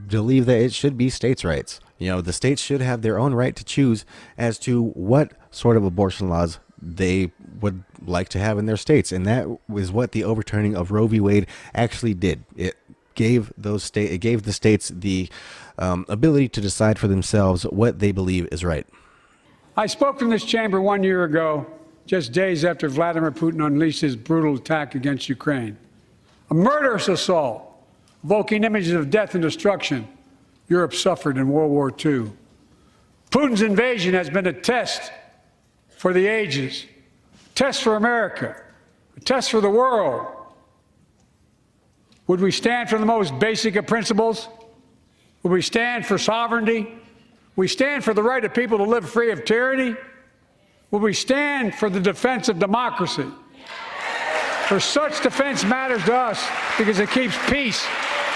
believe that it should be states' rights. the states should have their own right to choose as to what sort of abortion laws they would like to have in their states. And that was what the overturning of Roe v. Wade actually did. It gave the states the ability to decide for themselves what they believe is right. I spoke in this chamber 1 year ago, just days after Vladimir Putin unleashed his brutal attack against Ukraine. A murderous assault, evoking images of death and destruction Europe suffered in World War II. Putin's invasion has been a test for the ages, a test for America, a test for the world. Would we stand for the most basic of principles? Would we stand for sovereignty? We stand for the right of people to live free of tyranny? Will we stand for the defense of democracy? For such defense matters to us because it keeps peace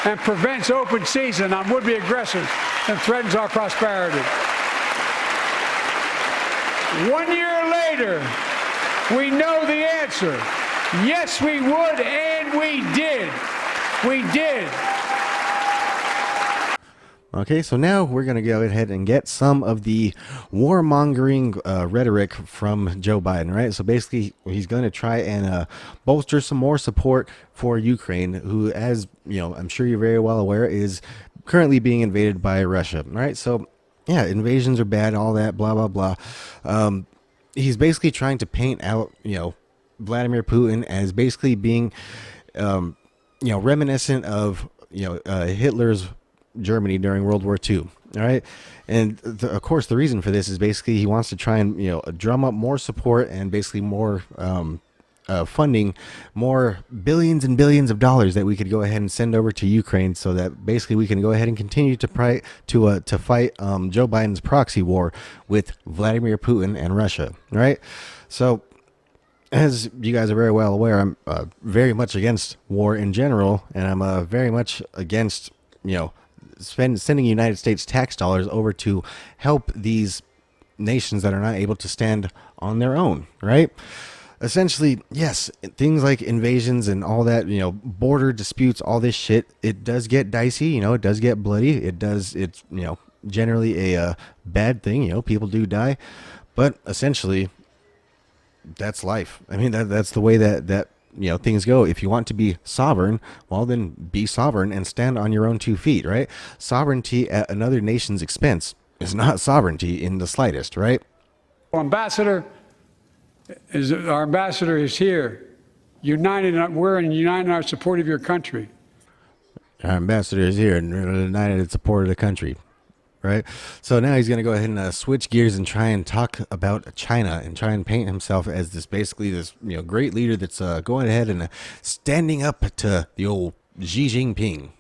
and prevents open season on would-be aggressors and threatens our prosperity. 1 year later, we know the answer. Yes, we would, and we did. We did. Okay, so now we're going to go ahead and get some of the warmongering rhetoric from Joe Biden, right? So basically, he's going to try and bolster some more support for Ukraine, who, as I'm sure you're very well aware, is currently being invaded by Russia, right? So, yeah, invasions are bad, all that, blah, blah, blah. He's basically trying to paint out, Vladimir Putin as basically being, reminiscent of, Hitler's Germany during World War II. All right. And of course, the reason for this is basically he wants to try and, drum up more support and basically more funding, more billions and billions of dollars that we could go ahead and send over to Ukraine so that basically we can go ahead and continue to fight Joe Biden's proxy war with Vladimir Putin and Russia. Right. So, as you guys are very well aware, I'm very much against war in general, and I'm very much against, sending United States tax dollars over to help these nations that are not able to stand on their own, right? Essentially, yes, things like invasions and all that, border disputes, all this shit, it does get dicey, it does get bloody, it's generally a bad thing, people do die, but essentially, that's life. I mean, that's the way that things go. If you want to be sovereign, well, then be sovereign and stand on your own 2 feet, right? Sovereignty at another nation's expense is not sovereignty in the slightest, right? Our ambassador is here, united. We're united in our support of your country. Our ambassador is here and united in support of the country. Right. So now he's going to go ahead and switch gears and try and talk about China and try and paint himself as this great leader that's going ahead and standing up to the old Xi Jinping.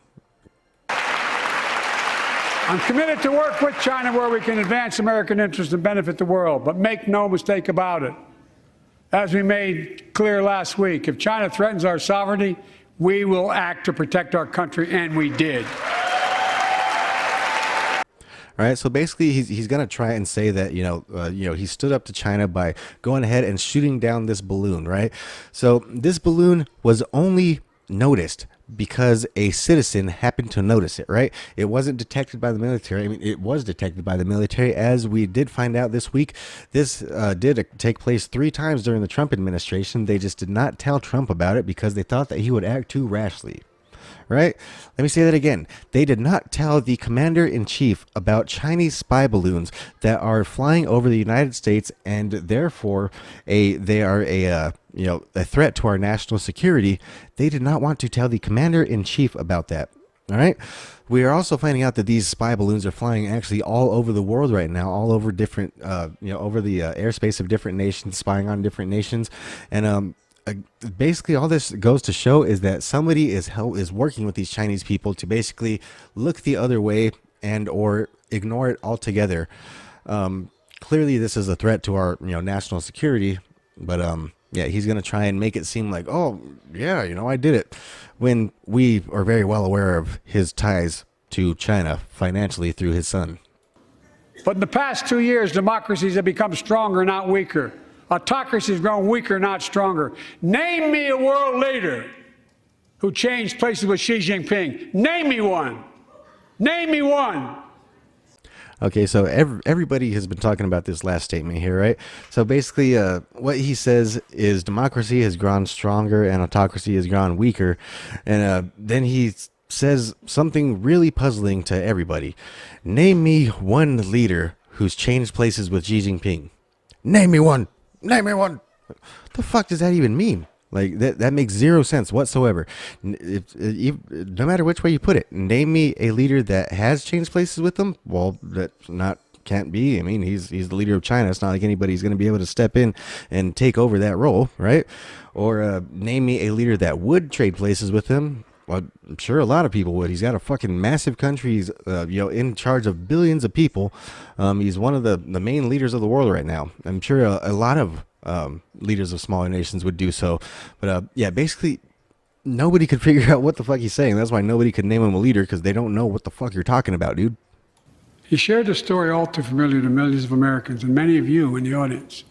I'm committed to work with China where we can advance American interests and benefit the world. But make no mistake about it. As we made clear last week, if China threatens our sovereignty, we will act to protect our country, and we did. All right, so basically he's going to try and say that, he stood up to China by going ahead and shooting down this balloon, right? So this balloon was only noticed because a citizen happened to notice it, right? It wasn't detected by the military. I mean, it was detected by the military, as we did find out this week. This did take place 3 times during the Trump administration. They just did not tell Trump about it because they thought that he would act too rashly. Right? Let me say that again. They did not tell the commander-in-chief about Chinese spy balloons that are flying over the United States, and therefore they are a threat to our national security. They did not want to tell the commander-in-chief about that. All right. We are also finding out that these spy balloons are flying actually all over the world right now, all over different, over the airspace of different nations, spying on different nations, and basically all this goes to show is that somebody is working with these Chinese people to basically look the other way and or ignore it altogether. Clearly this is a threat to our national security, but he's going to try and make it seem like, oh yeah, I did it, when we are very well aware of his ties to China financially through his son. But in the past 2 years, democracies have become stronger, not weaker. Autocracy has grown weaker, not stronger. Name me a world leader who changed places with Xi Jinping. Name me one. Name me one. Okay, so everybody has been talking about this last statement here, right? So basically, what he says is democracy has grown stronger and autocracy has grown weaker. And then he says something really puzzling to everybody. Name me one leader who's changed places with Xi Jinping. Name me one. Name me one. What the fuck does that even mean? Like that makes zero sense whatsoever. No matter which way you put it, name me a leader that has changed places with them. Well, that's not can't be. I mean, he's the leader of China. It's not like anybody's going to be able to step in and take over that role, right? Or name me a leader that would trade places with him. Well, I'm sure a lot of people would. He's got a fucking massive country. He's in charge of billions of people. He's one of the main leaders of the world right now. I'm sure a lot of leaders of smaller nations would do so. But yeah, basically nobody could figure out what the fuck he's saying. That's why nobody could name him a leader, because they don't know what the fuck you're talking about, dude. He shared a story all too familiar to millions of Americans and many of you in the audience.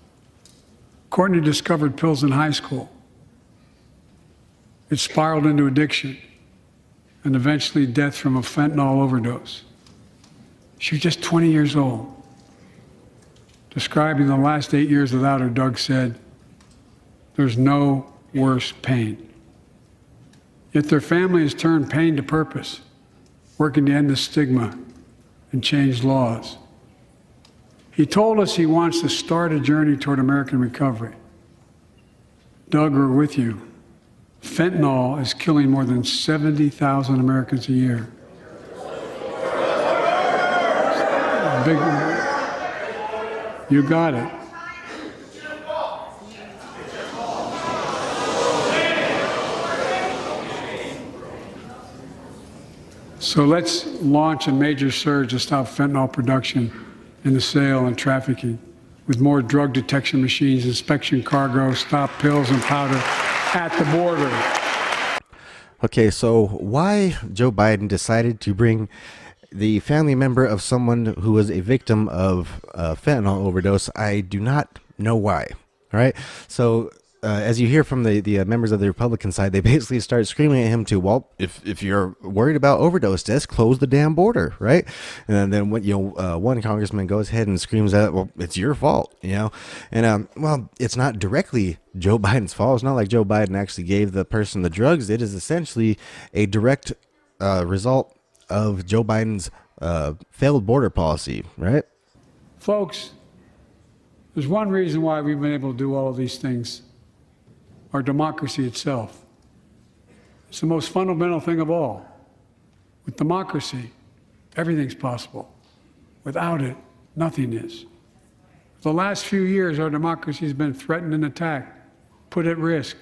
Courtney discovered pills in high school. It spiraled into addiction and eventually death from a fentanyl overdose. She was just 20 years old. Describing the last 8 years without her, Doug said, "There's no worse pain." Yet their family has turned pain to purpose, working to end the stigma and change laws. He told us he wants to start a journey toward American recovery. Doug, we're with you. Fentanyl is killing more than 70,000 Americans a year. Big, you got it. So let's launch a major surge to stop fentanyl production and the sale and trafficking with more drug detection machines, inspection cargo, stop pills and powder at the border. Okay, so why Joe Biden decided to bring the family member of someone who was a victim of fentanyl overdose, I do not know why. All right, so as you hear from the members of the Republican side, they basically start screaming at him to, well, if you're worried about overdose deaths, close the damn border, right? And then when one congressman goes ahead and screams out, well, it's your fault, and well, it's not directly Joe Biden's fault. It's not like Joe Biden actually gave the person the drugs. It is essentially a direct result of Joe Biden's failed border policy, right? Folks, there's one reason why we've been able to do all of these things. Our democracy itself. It's the most fundamental thing of all. With democracy, everything's possible. Without it, nothing is. For the last few years, our democracy has been threatened and attacked, put at risk,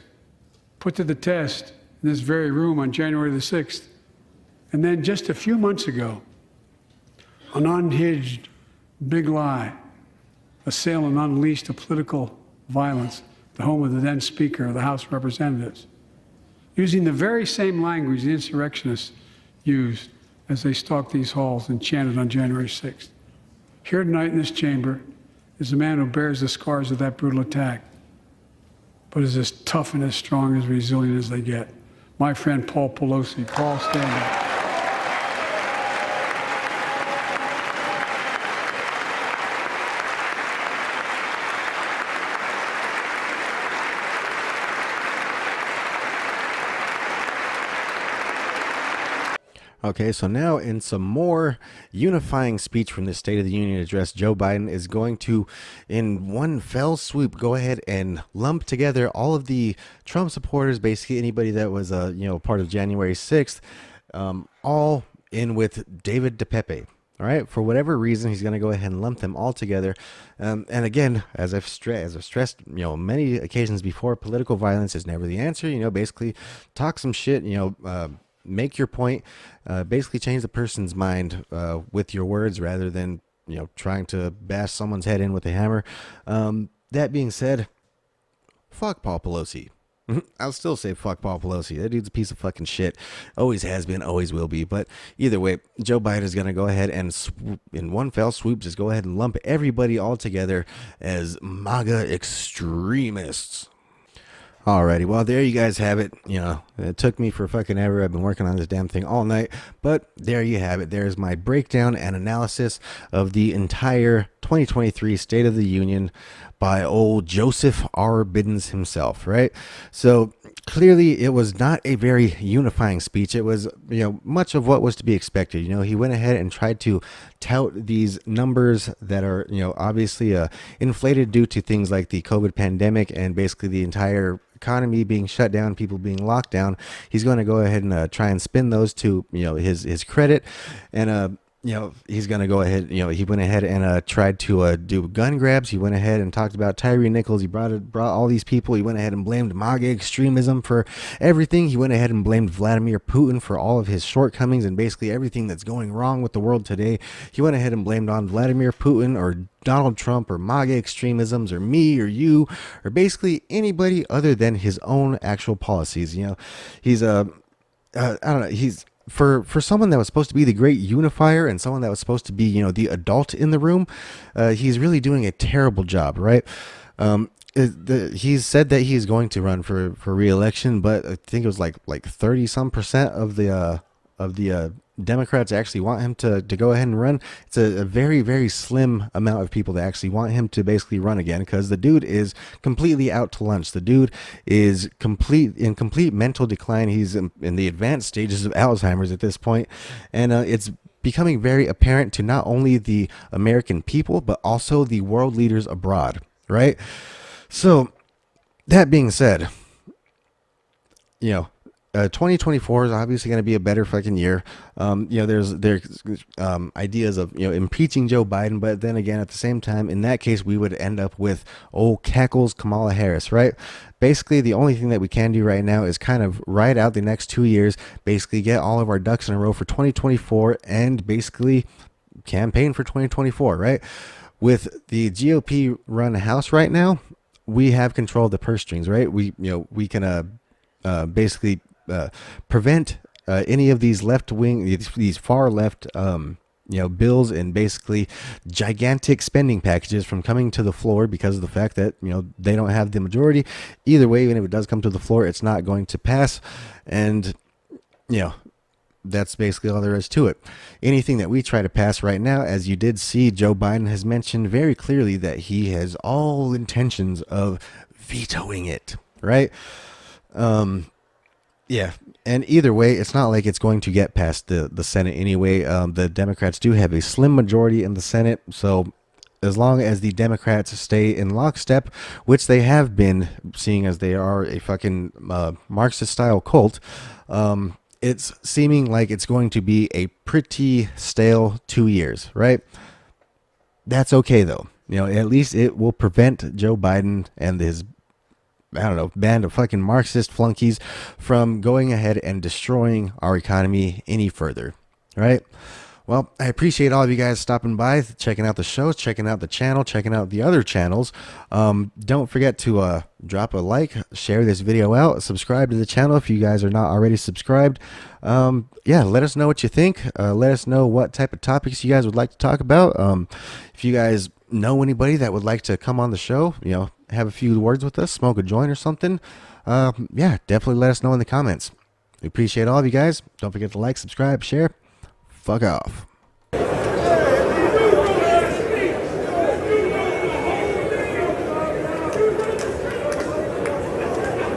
put to the test in this very room on January the 6th. And then just a few months ago, an unhinged big lie, assailed and unleashed a political violence, the home of the then Speaker of the House of Representatives, using the very same language the insurrectionists used as they stalked these halls and chanted on January 6th. Here tonight in this chamber is a man who bears the scars of that brutal attack, but is as tough and as strong, as resilient as they get. My friend Paul Pelosi. Paul, stand up. Okay, so now in some more unifying speech from the State of the Union address, Joe Biden is going to, in one fell swoop, go ahead and lump together all of the Trump supporters, basically anybody that was part of January 6th, all in with David DePepe. All right, for whatever reason, he's going to go ahead and lump them all together. And again, as I've stressed, many occasions before, political violence is never the answer. Basically talk some shit, make your point, basically change the person's mind with your words rather than trying to bash someone's head in with a hammer. That being said, fuck Paul Pelosi. I'll still say fuck Paul Pelosi. That dude's a piece of fucking shit. Always has been, always will be. But either way, Joe Biden is going to go ahead and in one fell swoop just go ahead and lump everybody all together as MAGA extremists. Alrighty, well, there you guys have it. You know, it took me for fucking ever. I've been working on this damn thing all night, but there you have it. There's my breakdown and analysis of the entire 2023 State of the Union by old Joseph R. Bidens himself, right? So clearly it was not a very unifying speech. It was, much of what was to be expected. He went ahead and tried to tout these numbers that are, obviously inflated due to things like the COVID pandemic and basically the entire economy being shut down, people being locked down. He's going to go ahead and try and spin those to, his credit. And, he's going to go ahead, he went ahead and tried to do gun grabs. He went ahead and talked about Tyree Nichols. He brought all these people. He went ahead and blamed MAGA extremism for everything. He went ahead and blamed Vladimir Putin for all of his shortcomings and basically everything that's going wrong with the world today. He went ahead and blamed on Vladimir Putin or Donald Trump or MAGA extremisms or me or you or basically anybody other than his own actual policies. He's I don't know, he's for someone that was supposed to be the great unifier and someone that was supposed to be, the adult in the room, he's really doing a terrible job, right? He's said that he's going to run for re-election, but I think it was like 30% of the Democrats actually want him to go ahead and run. It's a very, very slim amount of people that actually want him to basically run again, because the dude is completely out to lunch. The dude is in complete mental decline. He's in the advanced stages of Alzheimer's at this point, and it's becoming very apparent to not only the American people but also the world leaders abroad, right? So that being said, 2024 is obviously going to be a better fucking year. There's ideas of, impeaching Joe Biden, but then again, at the same time, in that case, we would end up with old cackles Kamala Harris, right? Basically, the only thing that we can do right now is kind of ride out the next 2 years, basically get all of our ducks in a row for 2024 and basically campaign for 2024, right? With the GOP run House right now, we have control of the purse strings, right? We can basically prevent any of these left wing, these far left, bills and basically gigantic spending packages from coming to the floor because of the fact that, they don't have the majority. Either way, even if it does come to the floor, it's not going to pass. And, that's basically all there is to it. Anything that we try to pass right now, as you did see, Joe Biden has mentioned very clearly that he has all intentions of vetoing it, right? Yeah, and either way, it's not like it's going to get past the Senate anyway. The Democrats do have a slim majority in the Senate, so as long as the Democrats stay in lockstep, which they have been, seeing as they are a fucking Marxist-style cult, it's seeming like it's going to be a pretty stale 2 years, right? That's okay, though. At least it will prevent Joe Biden and his band of fucking Marxist flunkies from going ahead and destroying our economy any further, right? Well, I appreciate all of you guys stopping by, checking out the shows, checking out the channel, checking out the other channels. Don't forget to drop a like, share this video out, subscribe to the channel if you guys are not already subscribed. Let us know what you think. Let us know what type of topics you guys would like to talk about. If you guys know anybody that would like to come on the show, have a few words with us, smoke a joint or something, definitely let us know in the comments. We appreciate all of you guys. Don't forget to like, subscribe, share. Fuck off.